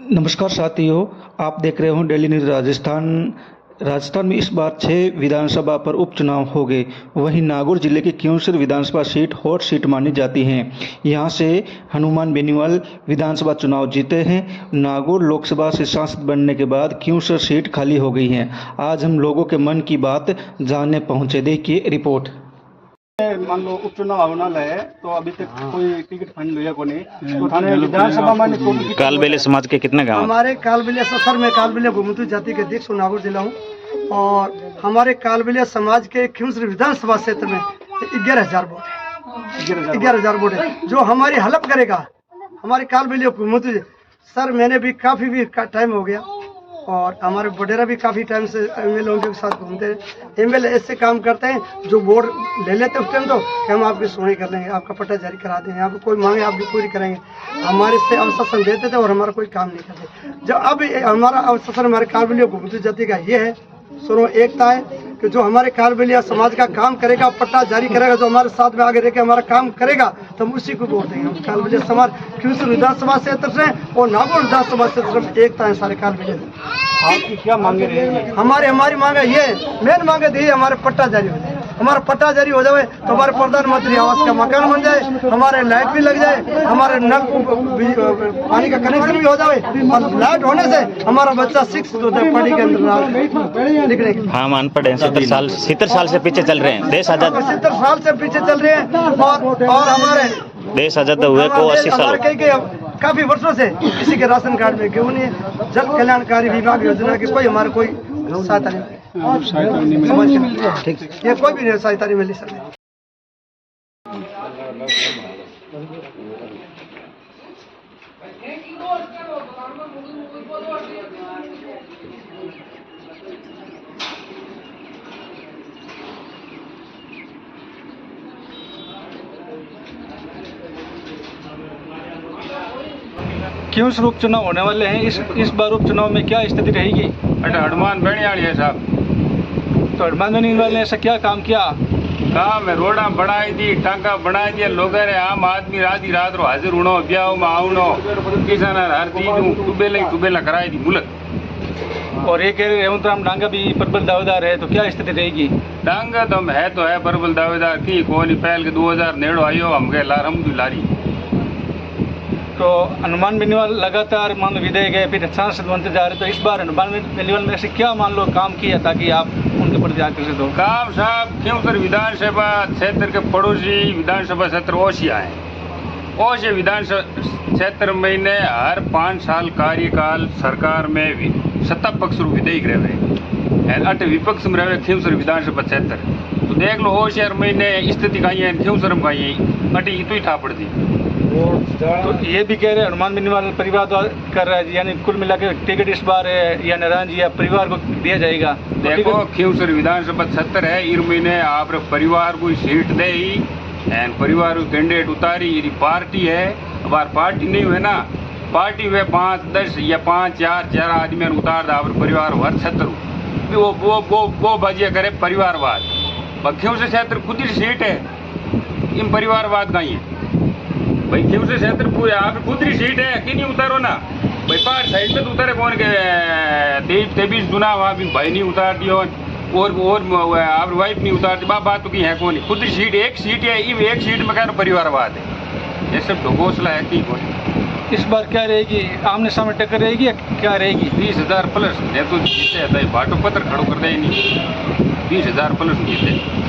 नमस्कार साथियों, आप देख रहे हो डेली न्यूज़ राजस्थान। राजस्थान में इस बार 6 विधानसभा पर उपचुनाव हो गए। वहीं नागौर जिले की क्यूंसर विधानसभा सीट हॉट सीट मानी जाती है। यहां से हनुमान बेनीवाल विधानसभा चुनाव जीते हैं। नागौर लोकसभा से सांसद बनने के बाद क्यूंसर सीट खाली हो गई है। आज हम लोगों के मन की बात जानने पहुंचे। देखिए रिपोर्ट। मान लो उपचुनाव होने वाला है तो अभी तक कोई टिकट फाइनल हुआ को नहीं। तो थाने विधानसभा में कालबेले समाज के कितने गांव? हमारे कालबेलिया सफर में कालबेलिया घुमतू जाति के अध्यक्ष नागौर जिला हूँ और हमारे कालबेलिया समाज के क्यूंसर विधानसभा क्षेत्र में 11,000 वोट है। 11,000 वोट है जो हमारी हेल्प करेगा हमारे कालबेलिया घुमतू। सर मैंने भी काफ़ी टाइम हो गया और हमारे वडेरा भी काफ़ी टाइम से एमएलए के साथ घूमते हैं। एमएलए ऐसे काम करते हैं जो वोट ले लेते उस टाइम तो कि हम आपकी सुनवाई कर लेंगे, आपका पट्टा जारी करा देंगे, आपको कोई मांगे आपकी पूरी करेंगे। हमारे से अवशासन देते थे और हमारा कोई काम नहीं करते। जब अब हमारा अवशासन हमारे कालबेलिया घुमतू जाति का ये है, सुनो एकता है कि जो हमारे कालबेलिया समाज का काम करेगा, पट्टा जारी करेगा, जो हमारे साथ में आगे रह के हमारा काम करेगा तो हम उसी को वोट देंगे। हम कालबेलिया समाज क्यूंसर विधानसभा क्षेत्र से और नागौर विधानसभा क्षेत्र में एकता है सारे कालबेलिया। आपकी क्या मांगे रहेगी? हमारी मांगा ये मेन मांगे थी हमारे पट्टा जारी हो जाए। हमारा पट्टा जारी हो जाए तो हमारे प्रधानमंत्री आवास का मकान बन जाए, हमारे लाइट भी लग जाए, हमारे नल पानी का कनेक्शन भी हो जाए और लाइट होने से हमारा बच्चा शिक्षित होता है पढ़ी के अंदर लिखने के। हम अनपढ़ हैं, 70 साल से पीछे चल रहे हैं। देश आजाद 70 साल से पीछे चल रहे हैं और हमारे देश आजाद हुए को 80 साल काफी वर्षों से किसी के राशन कार्ड में क्यों नहीं है। जन कल्याणकारी विभाग योजना की कोई हमारे कोई सहायता नहीं ठीक ये कोई भी नहीं सहायता नहीं मिली सर। क्यूंसर उपचुनाव होने वाले हैं। इस बार उपचुनाव में क्या स्थिति रहेगी? हनुमान बेनीवाल है साहब। तो हनुमान बेनीवाल ने ऐसा क्या काम किया? काम है रोडा बनाई दी, टांका बनाई दिया, लोग आम आदमी राधी रात रो हाजिर होनो, ब्याह में आवनो, किसान हर चीज टुबेला कराई दी मुल्क। और ये कह रहे रेवंत राम डांगा भी प्रबल दावेदार है, तो क्या स्थिति रहेगी? डांगा तो है प्रबल दावेदार की कौन पहल के 2009 आयो हम गए लारी। तो हनुमान बेनीवाल लगातार मान लो विधेयक है फिर सांसद बनते जा रहे, तो इस बार हनुमान बेनीवाल में ऐसे क्या मान लो काम किया ताकि आप उनके प्रति आकर्षित हो? काम साहब क्योंकि विधानसभा क्षेत्र के पड़ोसी विधानसभा क्षेत्र ओसिया है। ओसिया विधानसभा क्षेत्र में ने हर 5 साल कार्यकाल सरकार में सत्ता पक्ष विधेयक रहे अट विपक्ष में रहे खिवसर विधानसभा क्षेत्र। तो देख लो होशियार महीने स्थिति कहीं है खिवसर में कहीं अटी इतो ही ठापड़ दी। तो ये भी कह रहे हैं हनुमान बेनीवाल परिवार कर रहा है, यानी कुल मिलाकर टिकट इस बार है या नारायण जी या परिवार को दिया जाएगा। देखो खिवसर विधानसभा क्षेत्र है, इस महीने आप परिवार को सीट दे ही एंड परिवार को कैंडिडेट उतारी। ये पार्टी है, अब पार्टी नहीं हुए ना, पार्टी हुए 5, 10 या 5, 4 आदमी उतार दा परिवार हर क्षेत्र वो बाजिया करे परिवारवाद। खिवसर क्षेत्र खुद ही सीट है, इन परिवारवाद का ही है भाई। खिवसर क्षेत्र पूरे आप खुद ही सीट है कि नहीं उतारो ना भाई। पार साइड में तो उतारे कौन के 23 चुना वहाँ भी भाई नहीं उतार दियो और आप वाइफ नहीं उतार दी। बात तो की है कौन खुद ही सीट, एक सीट है, एक सीट में क्या परिवारवाद है। ये सब ढोगोसला है कि कौन। इस बार क्या रहेगी, आमने सामने टक्कर रहेगी या क्या रहेगी? 20,000 प्लस है तो जीते है, बाटो पत्र खड़ो कर दे नहीं 20,000 प्लस जीते।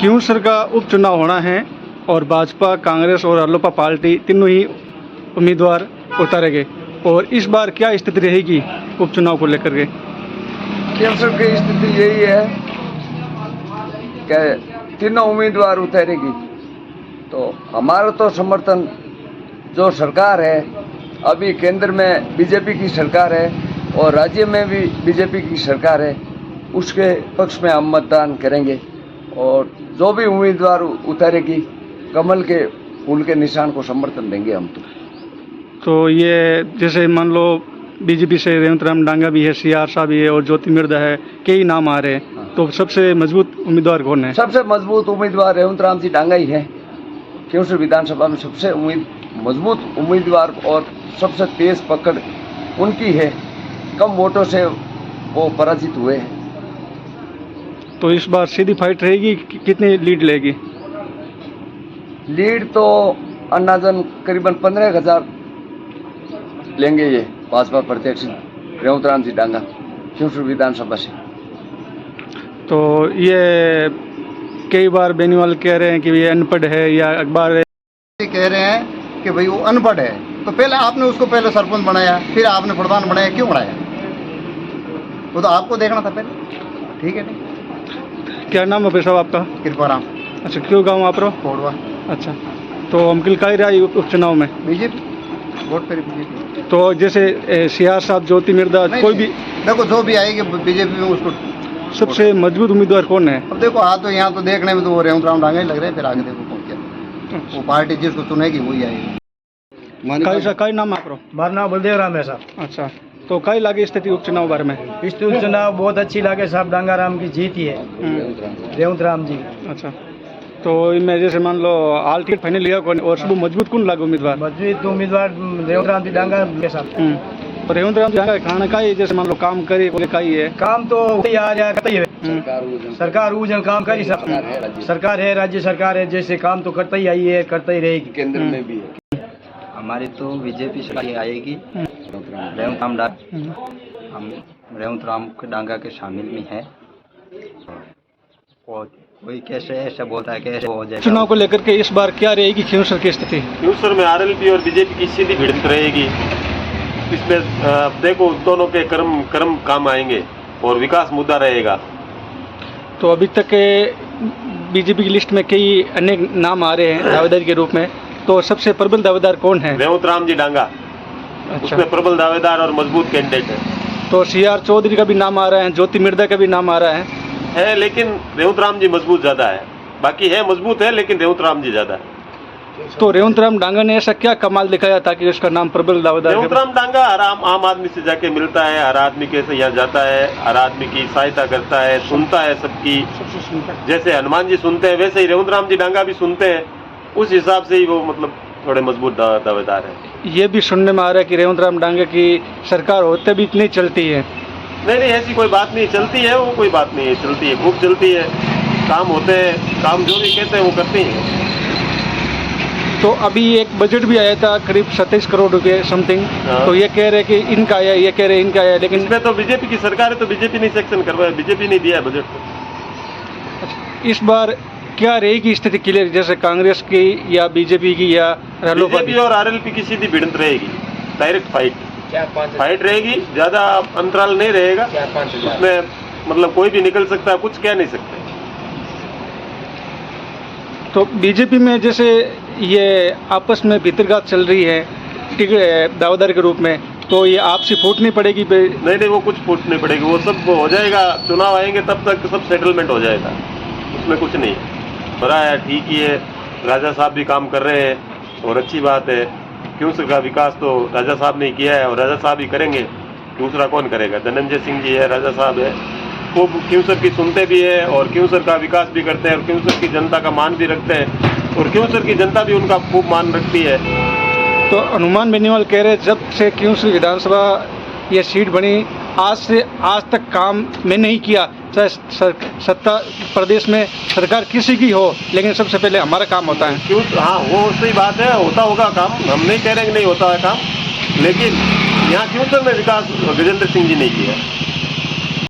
क्यूंसर का उपचुनाव होना है और भाजपा, कांग्रेस और अलोपा पार्टी तीनों ही उम्मीदवार उतारे गए। और इस बार क्या स्थिति रहेगी उपचुनाव को लेकर के? क्यूंसर की स्थिति यही है कि तीनों उम्मीदवार उतारेगी। तो हमारा तो समर्थन जो सरकार है, अभी केंद्र में बीजेपी की सरकार है और राज्य में भी बीजेपी की सरकार है, उसके पक्ष में हम मतदान करेंगे। और जो भी उम्मीदवार उतारेगी कमल के फूल के निशान को समर्थन देंगे हम। तो ये जैसे मान लो बीजेपी से रेवंत राम डांगा भी है, CR साहब भी है और ज्योति मिर्धा है, कई नाम आ रहे हैं। तो सबसे मजबूत उम्मीदवार कौन है? सबसे मजबूत उम्मीदवार रेवंत राम जी डांगा ही है। क्योंसर विधानसभा में सबसे मजबूत उम्मीदवार और सबसे तेज पकड़ उनकी है। कम वोटों से वो पराजित हुए हैं। तो इस बार सीधी फाइट रहेगी, कितनी लीड लेगी? लीड तो अन्नाजन करीबन 15,000 लेंगे ये भाजपा प्रत्याशी रेवतराम जी डांगा क्योंसर विधानसभा से। तो ये कई बार बेनीवाल कह रहे हैं कि ये अनपढ़ है या अखबार कह रहे हैं कि भाई वो अनपढ़ है, तो पहले आपने उसको पहले सरपंच बनाया, फिर आपने प्रधान बनाया, क्यों बनाया? वो तो आपको देखना था पहले। ठीक है, नहीं? क्या नाम है भाई साहब आपका? कृपाराम। अच्छा, क्यों गाँव आप रहो? कोडवा। अच्छा, तो हम किलकाई रहा उपचुनाव में बीजेपी वोट पर बीजेपी। तो जैसे सीआर साहब, ज्योति मिर्दा, कोई भी देखो जो भी आएगी बीजेपी में उसको सबसे मजबूत उम्मीदवार कौन है? अब देखो तो यहाँ तो देखने में तो वो रेवतराम डांगा ही लग रहे हैं, फिर आगे देखो कौन क्या वो पार्टी जिसको चुनेगी वही आएगी। कई नाम आप रहो? मारा नाम बलदेव राम है साहब। अच्छा, तो कई लागे स्थिति उपचुनाव बारे में? इस उपचुनाव बहुत अच्छी लागे साहब, डांगाराम की जीत ही है, रेवंत राम जी। अच्छा, तो इनमें जैसे मान लो हाल टिकट फाइनल लिया कौन और सब मजबूत कौन लागे उम्मीदवार? मजबूत उम्मीदवार रेवंत राम जी डांगा के साथ। और रेवंत राम जी खाना का ही जैसे मान लो काम करे बोले का ही है, काम तो आ जाए करता ही है। सरकार उजन काम करी सब, सरकार है, राज्य सरकार है, जैसे काम तो करता ही आई है, करता ही रहेगी। केंद्र में भी है। हमारी तो बीजेपी सरकार आएगी। रेवंत राम हम रेवंत राम डांगा के शामिल में है। और कोई कैसे ऐसा बोलता है कैसे हो जाएगा। चुनाव को लेकर के इस बार क्या रहेगी क्योंसर की स्थिति? क्योंसर में आरएलपी और बीजेपी की सीधी भिड़ंत रहेगी। इसमें देखो दोनों के कर्म काम आएंगे और विकास मुद्दा रहेगा। तो अभी तक के बीजेपी की लिस्ट में कई अनेक नाम आ रहे हैं दावेदार के रूप में, तो सबसे प्रबल दावेदार कौन है? रेवंत राम जी डांगा। अच्छा, उसमें प्रबल दावेदार और मजबूत कैंडिडेट है। तो सीआर चौधरी का भी नाम आ रहा है, ज्योति मिर्दा का भी नाम आ रहा है, लेकिन रेवंत राम जी मजबूत ज्यादा है। बाकी है मजबूत है, लेकिन रेवंत राम जी ज्यादा है। तो रेवंत राम डांगा ने ऐसा क्या कमाल दिखाया था कि उसका नाम प्रबल दावेदार? रेवंत राम डांगा आम आदमी से जाके मिलता है, हर आदमी के से यहाँ जाता है, हर आदमी की सहायता करता है, सुनता है सबकी। जैसे हनुमान जी सुनते हैं वैसे ही रेवंत राम जी डांगा भी सुनते हैं। उस हिसाब से ही वो मतलब थोड़े मजबूत दावेदार है। ये भी सुनने में आ रहा है कि रेवंत राम डांगा की सरकार होते भी इतनी चलती है। नहीं, ऐसी कोई बात नहीं, चलती है वो, कोई बात नहीं है, चलती है, खूब चलती है। काम होते हैं, काम जो भी कहते हैं वो करते हैं। तो अभी एक बजट भी आया था करीब 27 करोड़ रुपए समथिंग। तो ये कह रहे कि इनका आया, ये कह रहे इनका आया, लेकिन इसमें तो बीजेपी की सरकार है तो बीजेपी नहीं सेक्शन करवाया, बीजेपी नहीं दिया है बजट को। इस बार क्या रहेगी स्थिति क्लियर, जैसे कांग्रेस की या बीजेपी की या रालोसपा की? बीजेपी और आरएलपी की सीधी भिड़ंत रहेगी, डायरेक्ट फाइट रहेगी, ज्यादा अंतराल नहीं रहेगा उसमें। मतलब कोई भी निकल सकता है, कुछ कह नहीं सकते। तो बीजेपी में जैसे ये आपस में भीतरघात चल रही है टिकट दावेदार के रूप में, तो ये आपसी फूट नहीं पड़ेगी? नहीं, वो कुछ फूट नहीं पड़ेगी, वो सब हो जाएगा। चुनाव आएंगे तब तक सब सेटलमेंट हो जाएगा, उसमें कुछ नहीं। बड़ा है, ठीक ही है। राजा साहब भी काम कर रहे हैं और अच्छी बात है। क्योंसर का विकास तो राजा साहब ने किया है और राजा साहब ही करेंगे, दूसरा कौन करेगा? धनंजय सिंह जी है, राजा साहब है, वो क्योंसर की सुनते भी है और क्योंसर का विकास भी करते हैं और क्योंसर की जनता का मान भी रखते हैं और क्योंसर की जनता भी उनका खूब मान रखती है। तो हनुमान बेनीवाल कह रहे जब से क्योंसर विधानसभा ये सीट बनी आज से आज तक काम में नहीं किया, चाहे सत्ता प्रदेश में सरकार किसी की हो, लेकिन सबसे पहले हमारा काम होता है। क्यों? हाँ, वो सही बात है, होता होगा काम, हम नहीं कह रहे कि नहीं होता है काम, लेकिन यहाँ क्योंसर में विकास गजेंद्र सिंह जी ने किया।